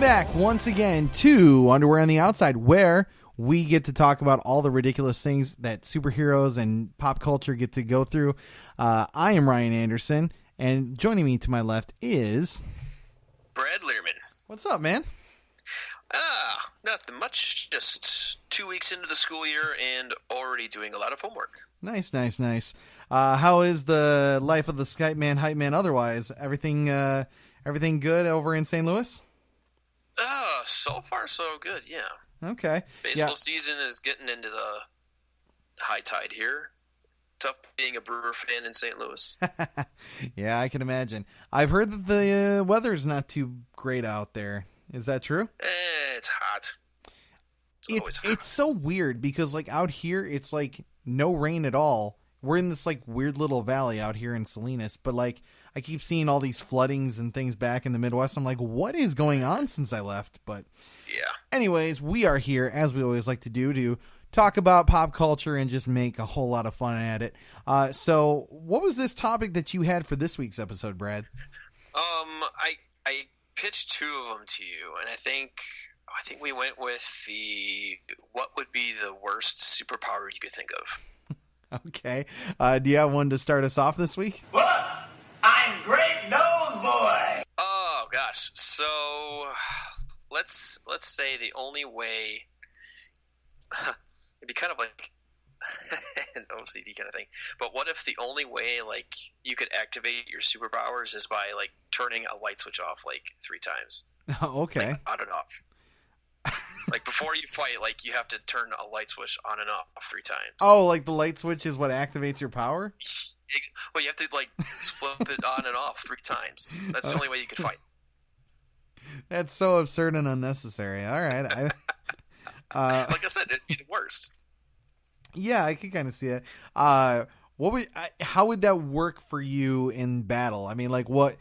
back once again to Underwear on the Outside, where we get to talk about all the ridiculous things that superheroes and pop culture get to go through. I am Ryan Anderson, and joining me to my left is... Brad Learman. What's up, man? Nothing much. Just 2 weeks into the school year and already doing a lot of homework. Nice. How is the life of the Skype man, hype man otherwise? Everything good over in St. Louis? So far so good, yeah. Okay. Baseball season is getting into the high tide here. Tough being a Brewer fan in St. Louis. Yeah, I can imagine. I've heard that the weather's not too great out there. Is that true? It's hot. It's hot. It's so weird because like out here it's like no rain at all. We're in this like weird little valley out here in Salinas, but like I keep seeing all these floodings and things back in the Midwest. I'm like, what is going on since I left? But yeah. Anyways, we are here, as we always like to do, to talk about pop culture and just make a whole lot of fun at it. So what was this topic that you had for this week's episode, Brad? I pitched two of them to you, and I think we went with what would be the worst superpower you could think of. Okay. Do you have one to start us off this week? What? I'm Great Nose Boy. Oh gosh. So let's say the only way it'd be kind of like an OCD kind of thing. But what if the only way like you could activate your superpowers is by like turning a light switch off like 3 times? Okay. Like, on and off. Like before you fight, like you have to turn a light switch on and off 3 times. Oh, like the light switch is what activates your power? Well, you have to like flip it on and off 3 times. That's the only way you could fight. That's so absurd and unnecessary. All right. Like I said, it'd be the worst. Yeah, I can kind of see it. How would that work for you in battle? I mean, like what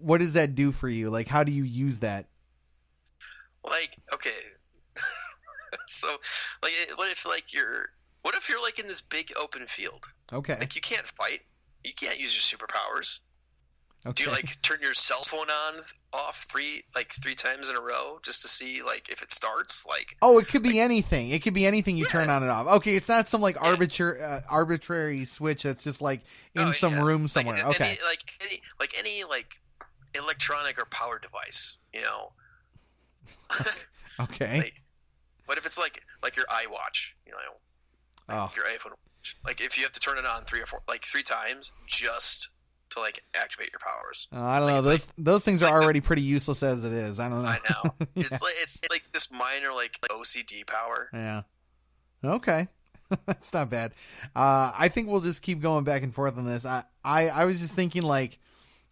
does that do for you? Like, how do you use that? Like, okay. So, like, what if you're like in this big open field? Okay. Like, you can't fight. You can't use your superpowers. Okay. Do you like turn your cell phone off 3 times in a row just to see like if it starts? Like, oh, it could be anything. It could be anything you turn on and off. Okay, it's not some like arbitrary switch that's just like in some room somewhere. Like, okay. Any electronic or power device, you know. Okay. Like, what if it's like your iWatch, you know, like your iPhone watch? Like if you have to turn it on 3 times just to like activate your powers. I don't know. Those things are already pretty useless as it is. I don't know. I know. It's like this minor like OCD power. Yeah. Okay. That's not bad. I think we'll just keep going back and forth on this. I was just thinking like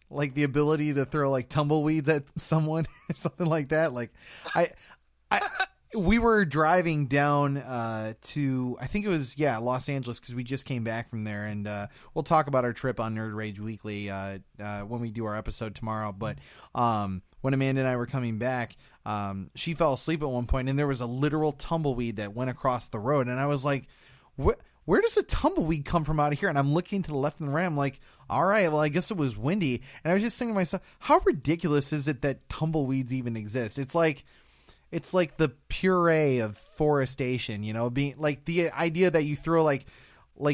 the ability to throw like tumbleweeds at someone or something like that. Like we were driving down to, I think it was, Los Angeles, because we just came back from there, and we'll talk about our trip on Nerd Rage Weekly when we do our episode tomorrow. But when Amanda and I were coming back, she fell asleep at one point, and there was a literal tumbleweed that went across the road, and I was like, where does a tumbleweed come from out of here? And I'm looking to the left and the right. I'm like, all right, well, I guess it was windy. And I was just thinking to myself, how ridiculous is it that tumbleweeds even exist? It's like the puree of forestation, you know, being like the idea that you throw like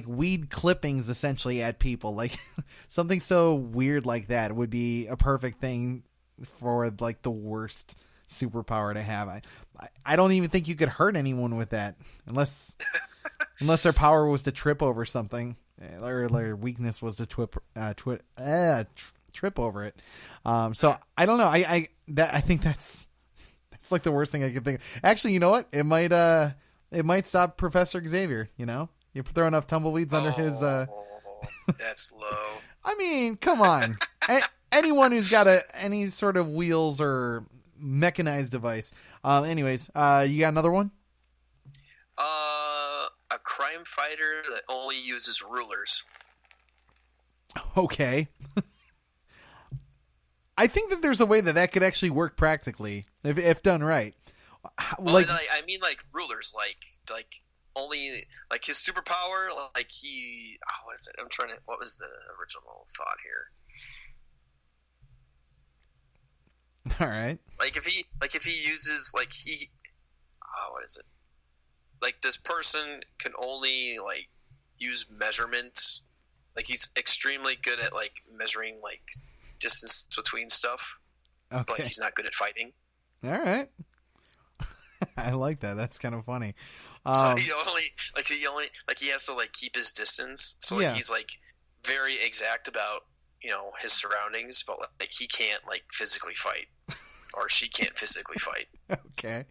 weed clippings essentially at people, like something so weird like that would be a perfect thing for like the worst superpower to have. I don't even think you could hurt anyone with that unless their power was to trip over something, or their weakness was to trip over it. So I don't know. I think that's like the worst thing I could think of. Actually, you know what? It might stop Professor Xavier. You know, you throw enough tumbleweeds under his. That's low. I mean, come on. Anyone who's got any sort of wheels or mechanized device. Anyways, you got another one? A crime fighter that only uses rulers. Okay. I think that there's a way that could actually work practically if done right. Well, like I mean, like rulers, like only like his superpower, like he. Oh, what is it? What was the original thought here? All right. Like if he uses like what is it? Like this person can only like use measurements. Like he's extremely good at like measuring like distance between stuff, Okay. but he's not good at fighting. All right. I like that. That's kind of funny. So he has to like keep his distance. So like, Yeah. he's like very exact about his surroundings, but like he can't like physically fight, or she can't physically fight. Okay.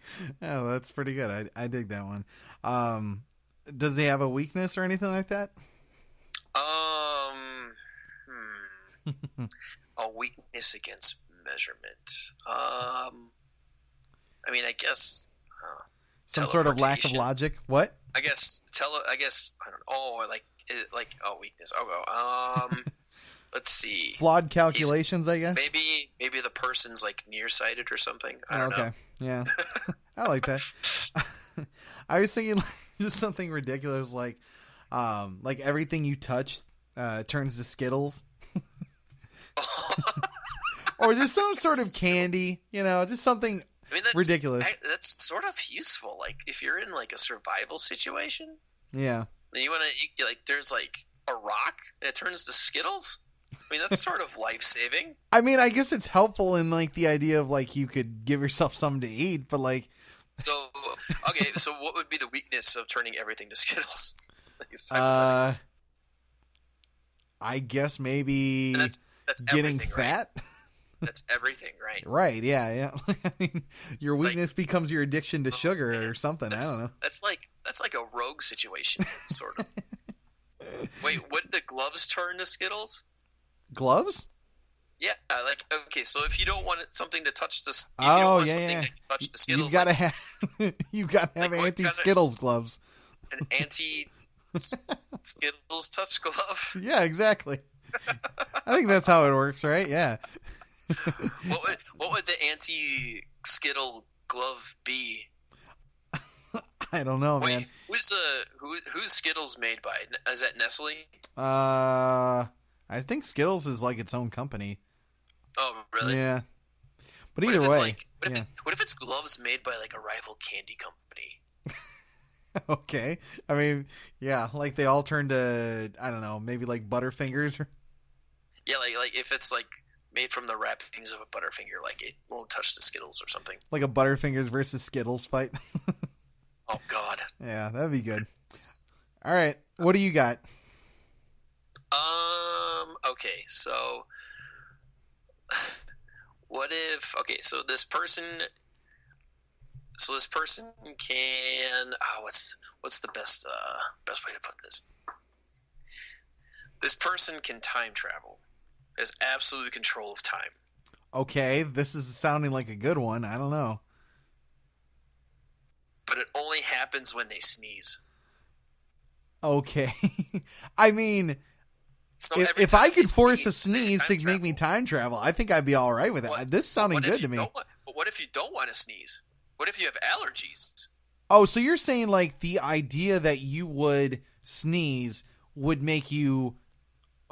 Oh, that's pretty good. I dig that one. Does he have a weakness or anything like that? A weakness against measurement. I mean, I guess Some sort of lack of teleportation. logic. What? I guess I don't know. Oh, weakness. Let's see. Flawed calculations, I guess. Maybe the person's like nearsighted or something. I don't know. Okay. Yeah. I like that. I was thinking like, just something ridiculous like everything you touch turns to Skittles. Or just some sort of candy, just something ridiculous. That's sort of useful. Like if you're in like a survival situation, Yeah. then you want to like there's like a rock and it turns to Skittles. I mean that's sort of life saving. I mean, I guess it's helpful in like the idea of like you could give yourself something to eat, but like So okay, so what would be the weakness of turning everything to Skittles? I guess maybe And that's getting everything, fat. Right? That's everything, right? Right, yeah. I mean, your weakness becomes your addiction to sugar or something. I don't know. That's like a rogue situation, sort of. Wait, would the gloves turn to Skittles? Gloves? Yeah, like okay. So if you don't want something to touch this, if you Oh, don't want yeah, something yeah. to touch the Skittles, You've got to like have Like, what anti kinda- Skittles gloves. an anti-Skittles touch glove. Yeah, exactly. I think that's how it works, right? Yeah. What would the anti-Skittle glove be? I don't know, man. Wait, who's Skittles made by? Is that Nestle? I think Skittles is like its own company. Oh, really? Yeah. But What either if it's way, like, what if it's gloves made by like a rival candy company? okay. I mean, yeah, like they all turn to, I don't know, maybe like Butterfingers. Yeah, like if it's like made from the wrappings of a Butterfinger, like it won't touch the Skittles or something. Like a Butterfingers versus Skittles fight. Oh God. Yeah, that'd be good. All right, what do you got? Okay, so what if? Okay, so this person can. What's the best way to put this? This person can time travel. Has absolute control of time. Okay, this is sounding like a good one. I don't know. But it only happens when they sneeze. Okay. I mean, So if I could force a sneeze to make me time travel, I think I'd be all right with it. This is sounding good to me. But what if you don't want to sneeze? What if you have allergies? Oh, so you're saying like the idea that you would sneeze would make you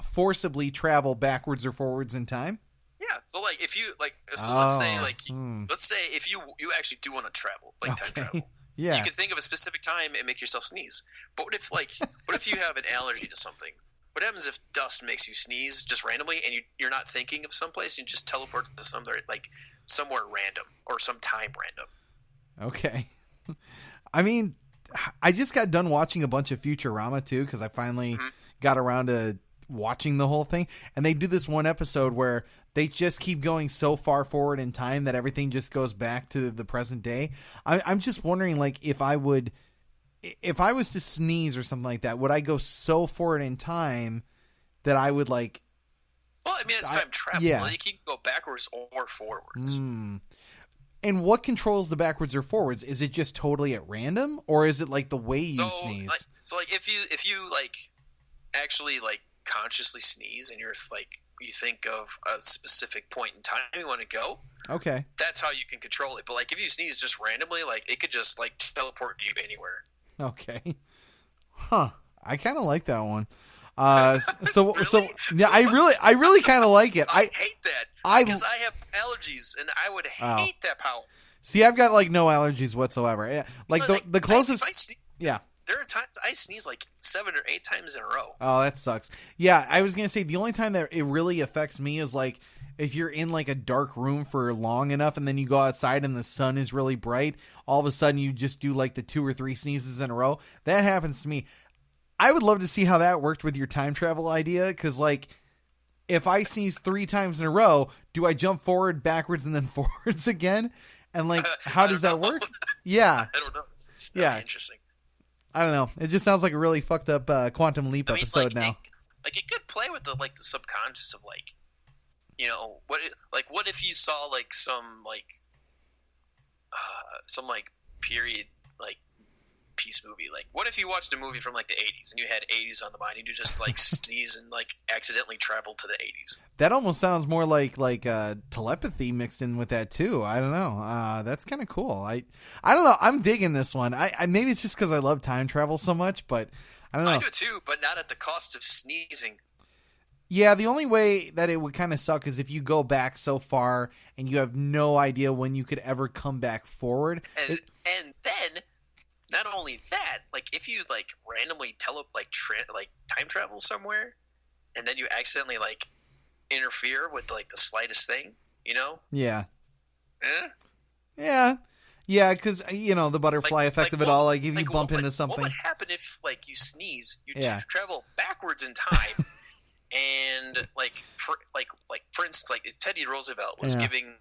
forcibly travel backwards or forwards in time? Yeah. So like if you like, so let's say like, hmm. let's say if you actually do want to travel, like time travel. Yeah. You can think of a specific time and make yourself sneeze. But what if you have an allergy to something? What happens if dust makes you sneeze just randomly and you're not thinking of someplace and you just teleport to somewhere random or some time random? Okay. I mean, I just got done watching a bunch of Futurama too because I finally got around to watching the whole thing. And they do this one episode where they just keep going so far forward in time that everything just goes back to the present day. I'm just wondering, like, if I was to sneeze or something like that, would I go so forward in time that I would like? Well, I mean, it's time travel. Yeah. You can go backwards or forwards. And what controls the backwards or forwards? Is it just totally at random, or is it like the way you sneeze? Like if you like actually like consciously sneeze and you're like you think of a specific point in time you want to go, okay, that's how you can control it. But like if you sneeze just randomly, like it could just like teleport you anywhere. Okay. Huh. I kind of like that one. So Really? yeah, I really kind of like it. I hate that because I have allergies and I would hate that power. See, I've got like no allergies whatsoever. Yeah, like So, the closest. Yeah. There are times I sneeze like 7 or 8 times in a row. Oh, that sucks. Yeah, I was gonna say the only time that it really affects me is like if you're in like a dark room for long enough and then you go outside and the sun is really bright, all of a sudden you just do like the 2 or 3 sneezes in a row. That happens to me. I would love to see how that worked with your time travel idea, because like if I sneeze 3 times in a row, do I jump forward, backwards, and then forwards again? And like, how does that work? Yeah. I don't know. Yeah. Interesting. I don't know. It just sounds like a really fucked up Quantum Leap episode now. It could play with the subconscious of like, you know, what if you saw like some period like piece movie, like what if you watched a movie from like the 80s and you had 80s on the mind and you just like sneeze and like accidentally travel to the 80s? That almost sounds more like telepathy mixed in with that too. I don't know. That's kind of cool. I don't know. I'm digging this one. I maybe it's just because I love time travel so much, but I don't know. I do too, but not at the cost of sneezing. Yeah, the only way that it would kind of suck is if you go back so far and you have no idea when you could ever come back forward. And then, not only that, like if you like randomly time travel somewhere, and then you accidentally like interfere with like the slightest thing, you know? Yeah. Eh? Yeah, because you know the butterfly effect of it all. Like if you bump into something, what would happen if like you sneeze, you travel backwards in time? And for instance, like Teddy Roosevelt was giving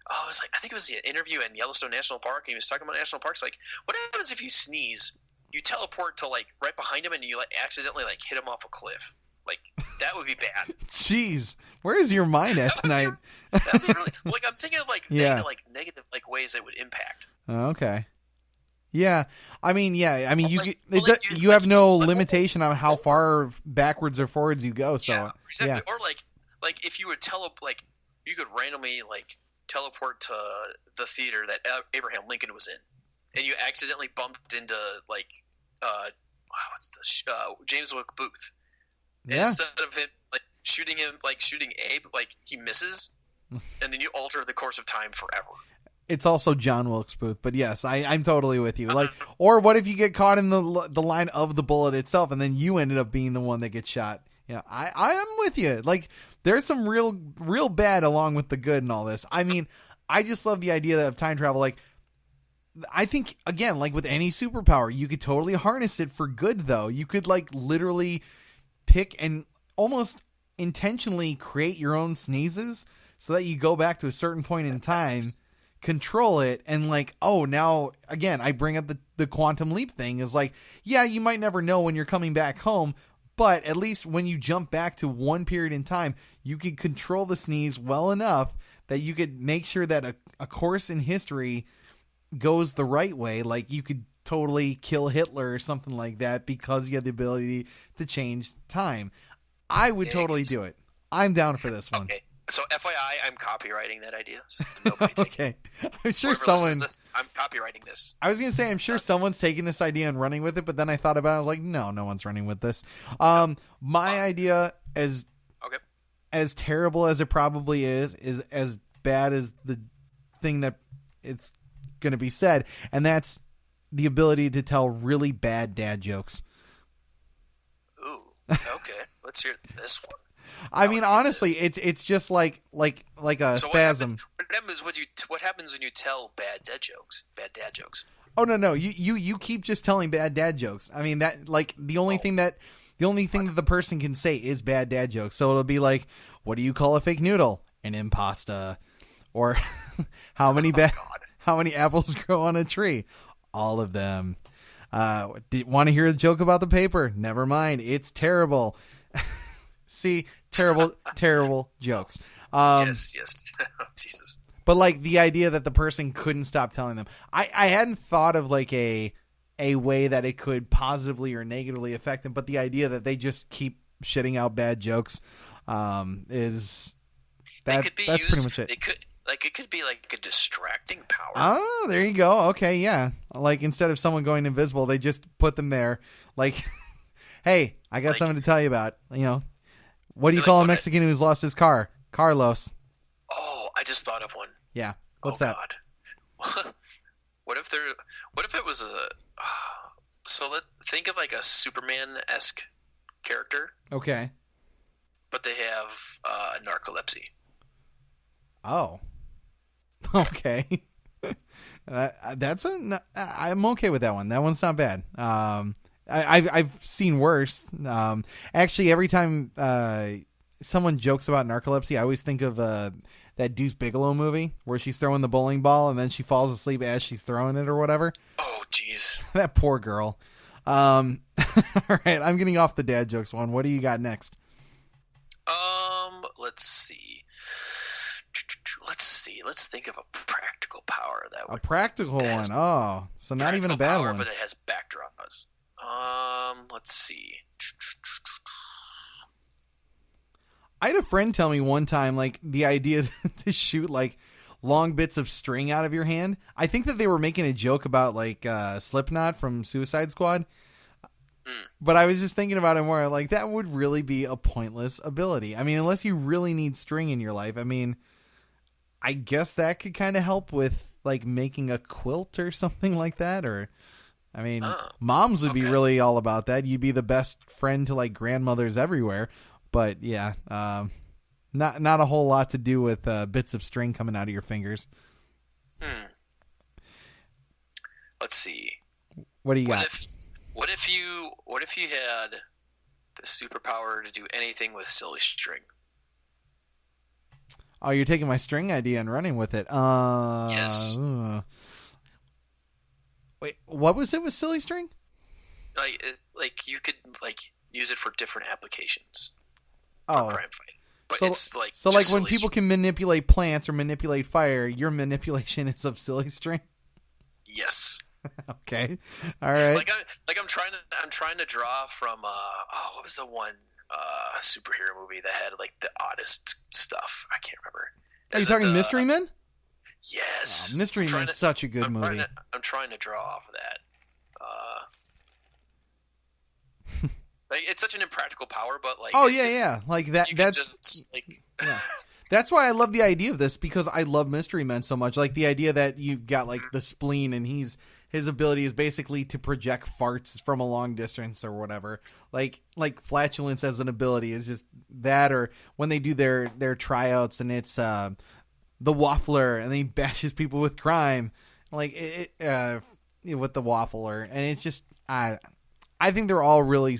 I think it was the interview in Yellowstone National Park, and he was talking about national parks. Like, what happens if you sneeze, you teleport to like right behind him, and you like accidentally like hit him off a cliff? Like that would be bad. Jeez, where is your mind at tonight? That'd be really like I'm thinking of like negative like ways it would impact. Okay. Yeah, I mean, you have no limitation on how far backwards or forwards you go. So, exactly. Or like if you would you could randomly like teleport to the theater that Abraham Lincoln was in, and you accidentally bumped into like James Wilkes Booth. And instead of him like shooting Abe, like he misses, and then you alter the course of time forever. It's also John Wilkes Booth, but yes, I'm totally with you. Like, or what if you get caught in the line of the bullet itself, and then you ended up being the one that gets shot? Yeah, I am with you. Like, there's some real bad along with the good and all this. I mean, I just love the idea of time travel. Like, I think again, like with any superpower, you could totally harness it for good. Though you could like literally pick and almost intentionally create your own sneezes so that you go back to a certain point in time. Control it, and like, oh, now again I bring up the quantum leap thing is like, yeah, you might never know when you're coming back home, but at least when you jump back to one period in time, you could control the sneeze well enough that you could make sure that a course in history goes the right way. Like you could totally kill Hitler or something like that because you have the ability to change time. I would totally do it. I'm down for this one. Okay. So FYI, I'm copywriting that idea. So nobody take okay. it. I'm sure someone... I'm copywriting this. I was going to say, I'm sure someone's taking this idea and running with it, but then I thought about it. I was like, no one's running with this. My idea, as terrible as it probably is as bad as the thing that it's going to be said, and that's the ability to tell really bad dad jokes. Ooh, okay. Let's hear this one. I mean, honestly, it's just like a spasm. What happens when you tell bad dad jokes? Bad dad jokes. Oh no! You keep just telling bad dad jokes. I mean that like the only thing that the person can say is bad dad jokes. So it'll be like, what do you call a fake noodle? An impasta. Or how many apples grow on a tree? All of them. Want to hear a joke about the paper? Never mind. It's terrible. See, terrible jokes. Yes. Jesus. But like the idea that the person couldn't stop telling them. I hadn't thought of like a way that it could positively or negatively affect them, but the idea that they just keep shitting out bad jokes that's pretty much it. It could be like a distracting power. Oh, there you go. Okay, yeah. Like instead of someone going invisible, they just put them there. Like, hey, I got Like- something to tell you about. What do you Like call a what I- Mexican who's lost his car? Carlos. Oh, I just thought of one. Yeah. What's oh, that? God. What if it was so think of like a Superman-esque character, Okay. but they have narcolepsy. Oh. Okay. I'm okay with that one. That one's not bad. I've seen worse. Actually, every time someone jokes about narcolepsy, I always think of that Deuce Bigelow movie where she's throwing the bowling ball and then she falls asleep as she's throwing it or whatever. Oh, jeez. That poor girl. All right, I'm getting off the dad jokes one. What do you got next? Let's see. Let's think of a practical power that A would. practical that one. has Oh, so not even a practical bad power, one. but it has backdraws. Let's see. I had a friend tell me one time, like, the idea to shoot, like, long bits of string out of your hand. I think that they were making a joke about, like, Slipknot from Suicide Squad. But I was just thinking about it more, like, that would really be a pointless ability. I mean, unless you really need string in your life. I mean, I guess that could kind of help with, like, making a quilt or something like that. Or, I mean, moms would be really all about that. You'd be the best friend to, like, grandmothers everywhere. But yeah, not a whole lot to do with bits of string coming out of your fingers. Let's see. What do you got? What if you had the superpower to do anything with silly string? Oh, you're taking my string idea and running with it. Yes. Wait, what was it with silly string? Like you could like use it for different applications. Oh, crime fighting. But so, it's like so just like when silly people can manipulate plants or manipulate fire, your manipulation is of silly string. Yes. Okay. All right. I'm trying to draw from what was the one superhero movie that had like the oddest stuff? I can't remember. Are you talking Mystery Men? Yes. Oh, Mystery Men's such a good movie. I'm trying to draw off of that. Like it's such an impractical power, but like yeah. Like that. That's just, like yeah. That's why I love the idea of this, because I love Mystery Men so much. Like the idea that you've got like the spleen and his ability is basically to project farts from a long distance or whatever. Like flatulence as an ability is just that, or when they do their tryouts and it's the waffler and he bashes people with crime, like with the waffler, and it's just I think they're all really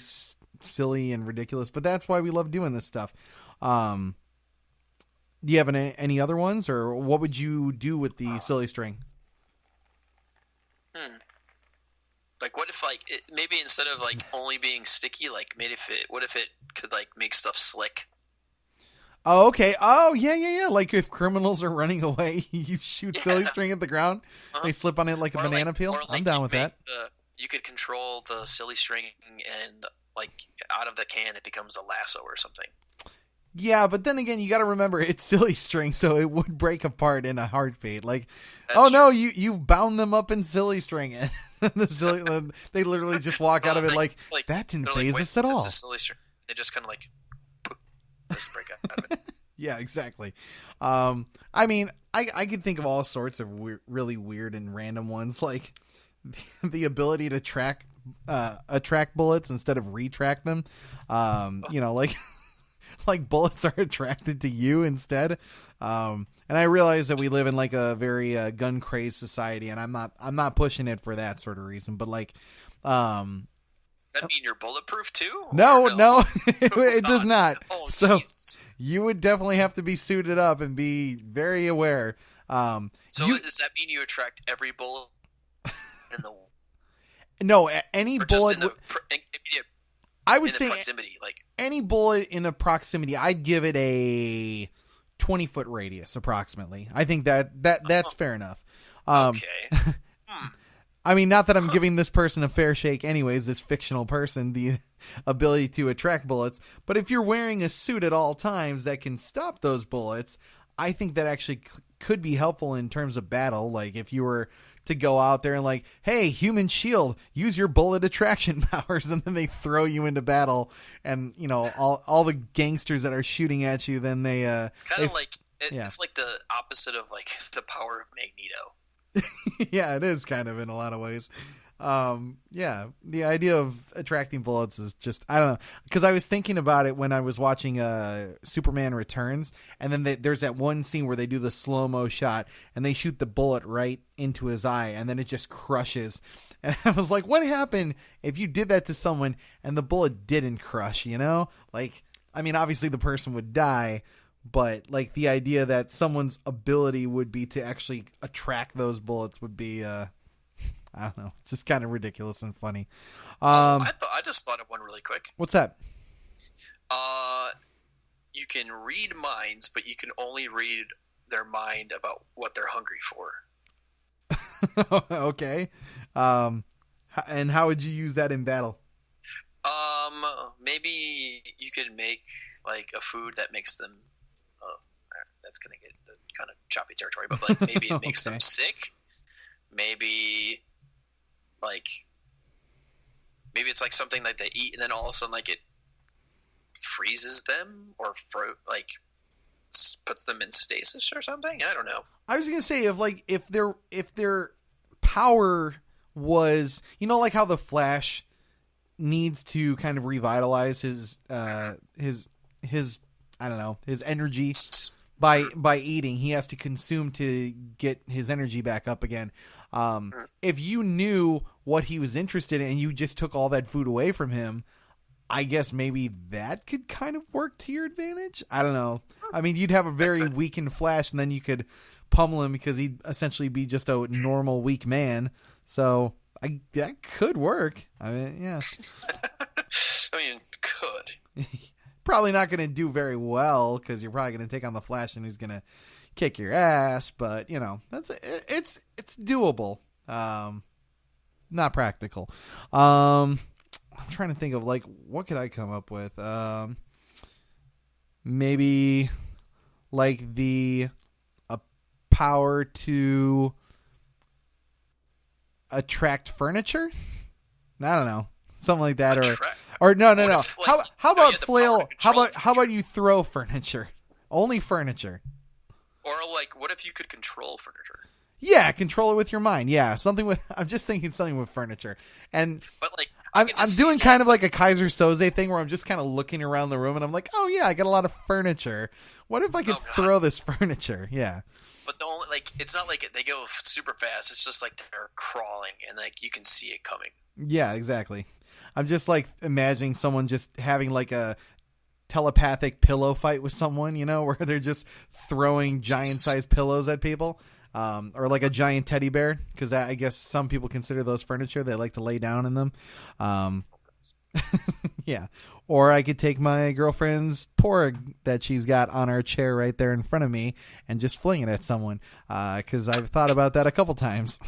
silly and ridiculous, but that's why we love doing this stuff. Do you have any other ones, or what would you do with the silly string? Like, what if, like, maybe instead of, like, only being sticky, like, what if it could, like, make stuff slick? Oh, okay. Oh, yeah. Like, if criminals are running away, you shoot silly string at the ground, they slip on it like a banana peel. I'm down with that. You could control the silly string, and, like, out of the can, it becomes a lasso or something. Yeah, but then again, you got to remember it's silly string, so it would break apart in a heartbeat. Like, That's no, you bound them up in silly string, and they literally just walk out of it like that didn't phase us at all. This is silly string. They just kind of like just break out of it. Yeah, exactly. I mean, I could think of all sorts of really weird and random ones, like the ability to attract bullets instead of retract them. Like bullets are attracted to you instead. And I realize that we live in like a very gun crazed society, and I'm not pushing it for that sort of reason, but like, does that mean you're bulletproof too? No, it does not. Oh, so geez. You would definitely have to be suited up and be very aware. So does that mean you attract every bullet in the? No, any bullet. I would say proximity, like any bullet in the proximity, I'd give it a 20-foot radius approximately. I think that's fair enough. Okay. I mean, not that I'm giving this person a fair shake anyways, this fictional person, the ability to attract bullets, but if you're wearing a suit at all times that can stop those bullets, I think that actually could be helpful in terms of battle. Like if you were to go out there and like, hey, human shield, use your bullet attraction powers, and then they throw you into battle, and you know all the gangsters that are shooting at you, then they it's kind of like it's like the opposite of like the power of Magneto. Yeah, it is kind of in a lot of ways. Yeah, the idea of attracting bullets is just, I don't know, because I was thinking about it when I was watching Superman Returns, and then there's that one scene where they do the slow-mo shot and they shoot the bullet right into his eye, and then it just crushes. And I was like, what happened if you did that to someone and the bullet didn't crush, you know? Like, I mean, obviously the person would die, but like the idea that someone's ability would be to actually attract those bullets would be I don't know, just kind of ridiculous and funny. I just thought of one really quick. What's that? You can read minds, but you can only read their mind about what they're hungry for. Okay. And how would you use that in battle? Maybe you could make like a food that makes them. That's gonna get kind of choppy territory, but like maybe it makes them sick. Maybe it's like something that they eat, and then all of a sudden, like it freezes them or puts them in stasis or something. I don't know. I was gonna say if their power was, you know, like how the Flash needs to kind of revitalize his I don't know, his energy by eating. He has to consume to get his energy back up again. If you knew what he was interested in and you just took all that food away from him, I guess maybe that could kind of work to your advantage. I don't know. I mean, you'd have a very weakened Flash, and then you could pummel him because he'd essentially be just a normal weak man. So that could work. I mean, yeah. I mean, could. Probably not going to do very well because you're probably going to take on the Flash and he's going to kick your ass. But you know, it's doable. Not practical. I'm trying to think of like what could I come up with. Maybe like a power to attract furniture. I don't know, something like that, or no. If, like, how about flail? How about you throw furniture? Only furniture. Or like, what if you could control furniture? Yeah, control it with your mind. Yeah, something with. I'm just thinking something with furniture, and but like I'm doing kind of like a Kaiser Soze thing where I'm just kind of looking around the room and I'm like, oh yeah, I got a lot of furniture. What if I could throw this furniture? Yeah. But the only it's not like they go super fast. It's just like they're crawling and like you can see it coming. Yeah, exactly. I'm just like imagining someone just having like a telepathic pillow fight with someone, you know, where they're just throwing giant-sized pillows at people. Or like a giant teddy bear, because I guess some people consider those furniture. They like to lay down in them. Yeah. Or I could take my girlfriend's porg that she's got on our chair right there in front of me and just fling it at someone. Because I've thought about that a couple times.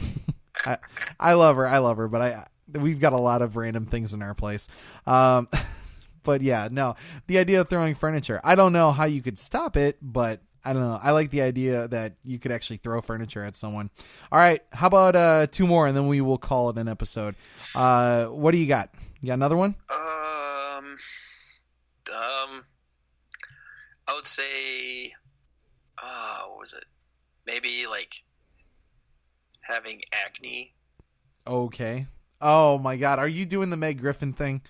I love her, but we've got a lot of random things in our place. But yeah, no, the idea of throwing furniture, I don't know how you could stop it, but I don't know. I like the idea that you could actually throw furniture at someone. All right. How about 2 more and then we will call it an episode. What do you got? You got another one? I would say, what was it? Maybe like having acne. Okay. Oh my God. Are you doing the Meg Griffin thing?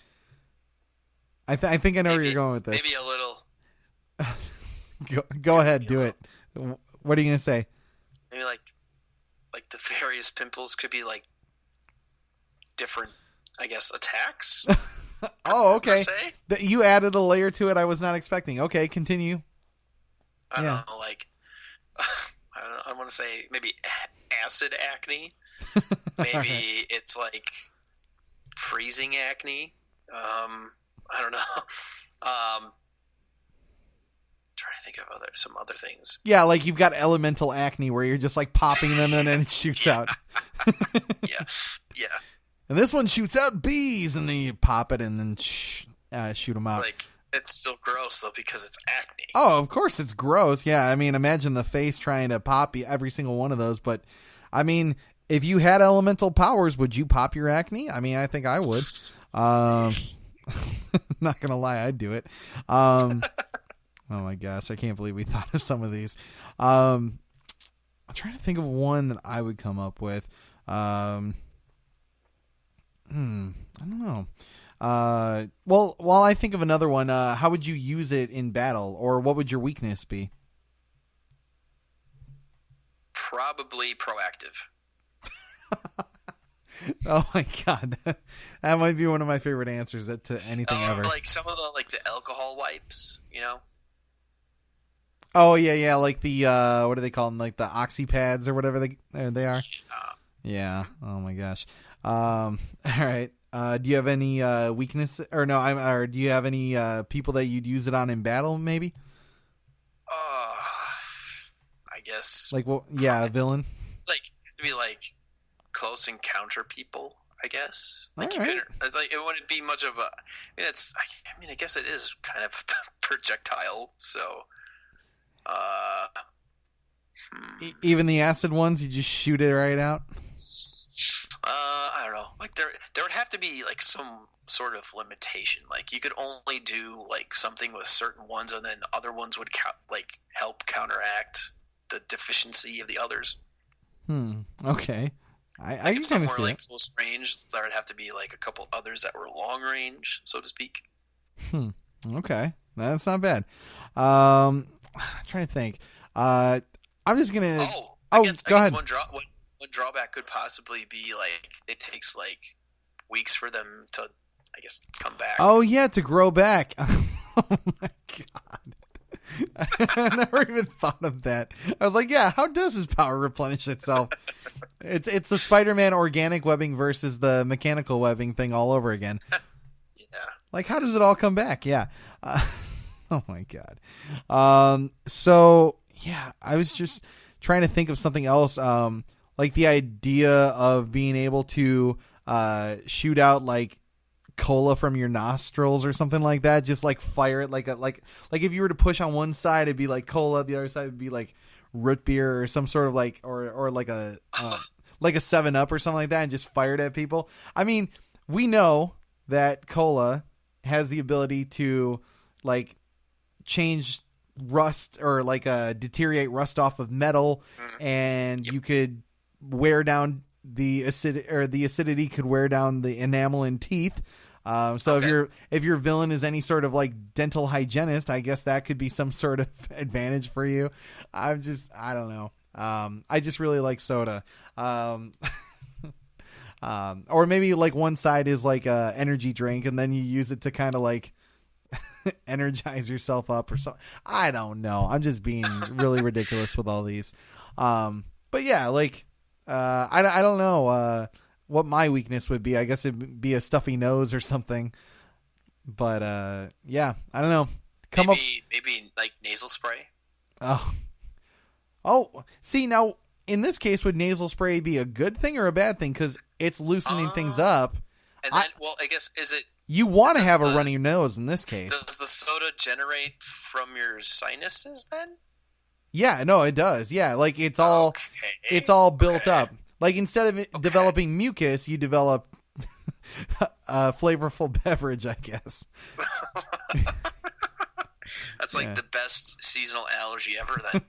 I think I know where you're going with this. Maybe a little. Go ahead, do it. What are you gonna say? Maybe like the various pimples could be like different, I guess, attacks. Oh, okay. You added a layer to it I was not expecting. Okay, continue. I don't know, like I want to say maybe acid acne. Maybe it's like freezing acne. I don't know. Trying to think of some other things. Yeah, like you've got elemental acne where you're just like popping them and then it shoots out. Yeah. And this one shoots out bees, and then you pop it and then shoot them out. Like it's still gross though because it's acne. Oh, of course it's gross. Yeah, I mean, imagine the face trying to pop every single one of those. But I mean, if you had elemental powers, would you pop your acne? I mean, I think I would. Not gonna lie, I'd do it. Oh my gosh, I can't believe we thought of some of these. I'm trying to think of one that I would come up with. I don't know. Well, while I think of another one, how would you use it in battle, or what would your weakness be? Probably proactive. Oh my god, that might be one of my favorite answers to anything ever. Like some of the alcohol wipes, you know. Oh yeah, like the what do they call them? Like the oxy pads or whatever they are. Yeah. Oh my gosh. All right. Do you have any weakness or no? Or do you have any people that you'd use it on in battle? Maybe. I guess. Like well, yeah, a villain. Like to be like close encounter people. I guess. Like All you right. could, like it wouldn't be much of a. I mean, I guess it is kind of projectile. So. Even the acid ones, you just shoot it right out. I don't know. Like there would have to be like some sort of limitation. Like you could only do like something with certain ones, and then other ones would help counteract the deficiency of the others. Okay. I Like can if some kind of were see like it. close range, there would have to be like a couple others that were long range, so to speak. Okay, that's not bad. I'm trying to think. I'm just gonna. I guess go ahead. One drawback could possibly be like it takes like weeks for them to, I guess, come back. Oh yeah, to grow back. Oh my god. I never even thought of that. I was like, yeah, how does his power replenish itself? It's the Spider-Man organic webbing versus the mechanical webbing thing all over again. Yeah. Like, how does it all come back? Yeah. Oh my god. So yeah, I was just trying to think of something else. Like the idea of being able to shoot out like cola from your nostrils or something like that. Just like fire it like if you were to push on one side, it'd be like cola. The other side would be like root beer or some sort of like or like a 7-Up or something like that, and just fire it at people. I mean, we know that cola has the ability to like change rust or like deteriorate rust off of metal, and you could wear down the acidity could wear down the enamel in teeth. So if your villain is any sort of like dental hygienist, I guess that could be some sort of advantage for you. I don't know. I just really like soda. Or maybe like one side is like a energy drink, and then you use it to kind of like energize yourself up or something. I don't know. I'm just being really ridiculous with all these. But yeah, like I don't know what my weakness would be. I guess it'd be a stuffy nose or something. But yeah, I don't know. Maybe like nasal spray. Oh, see, now in this case, would nasal spray be a good thing or a bad thing? Because it's loosening things up. And then, I guess, is it... You want to have a runny nose in this case. Does the soda generate from your sinuses then? Yeah, no, it does. Yeah, like it's all built up. Like instead of developing mucus, you develop a flavorful beverage, I guess. That's like the best seasonal allergy ever then.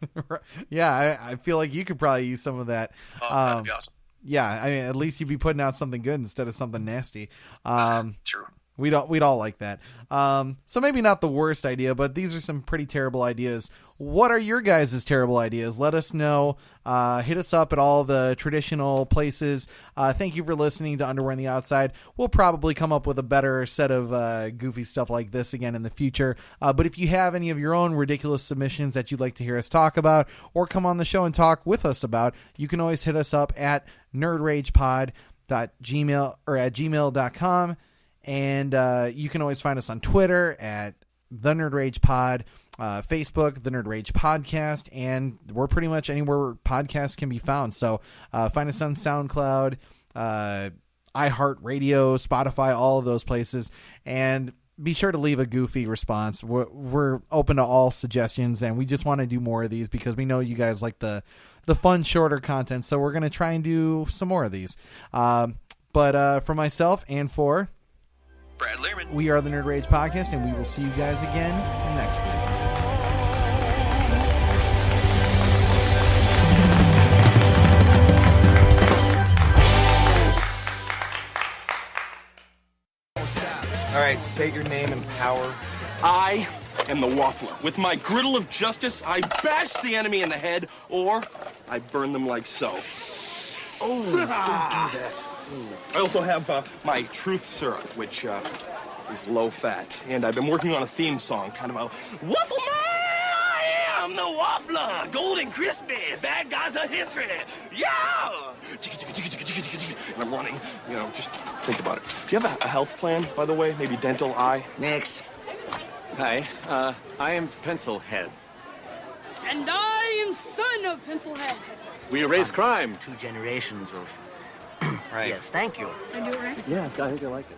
Yeah, I feel like you could probably use some of that. Oh, that'd be awesome. Yeah, I mean, at least you'd be putting out something good instead of something nasty. True. We'd all like that. So maybe not the worst idea, but these are some pretty terrible ideas. What are your guys' terrible ideas? Let us know. Hit us up at all the traditional places. Thank you for listening to Underwear on the Outside. We'll probably come up with a better set of goofy stuff like this again in the future. But if you have any of your own ridiculous submissions that you'd like to hear us talk about or come on the show and talk with us about, you can always hit us up at nerdragepod.gmail.com. And you can always find us on Twitter at The Nerd Rage Pod, Facebook, The Nerd Rage Podcast, and we're pretty much anywhere where podcasts can be found. So find us on SoundCloud, iHeartRadio, Spotify, all of those places. And be sure to leave a goofy response. We're open to all suggestions, and we just want to do more of these because we know you guys like the the fun, shorter content. So we're going to try and do some more of these. But for myself and for Brad Learman, we are the Nerd Rage Podcast, and we will see you guys again next week. All right, state your name and power. I am the Waffler. With my griddle of justice, I bash the enemy in the head, or I burn them like so. Oh, don't do that. I also have my truth syrup, which is low fat. And I've been working on a theme song, kind of a Waffle Man! I am the Waffler! Golden crispy! Bad guys are history! Yeah! And I'm running, just think about it. Do you have a health plan, by the way? Maybe dental, eye? Next. Hi, I am Pencilhead. And I am son of Pencilhead. We erase crime. 2 generations of... Right. Yes, thank you. I do it right. Yeah, I think I like this.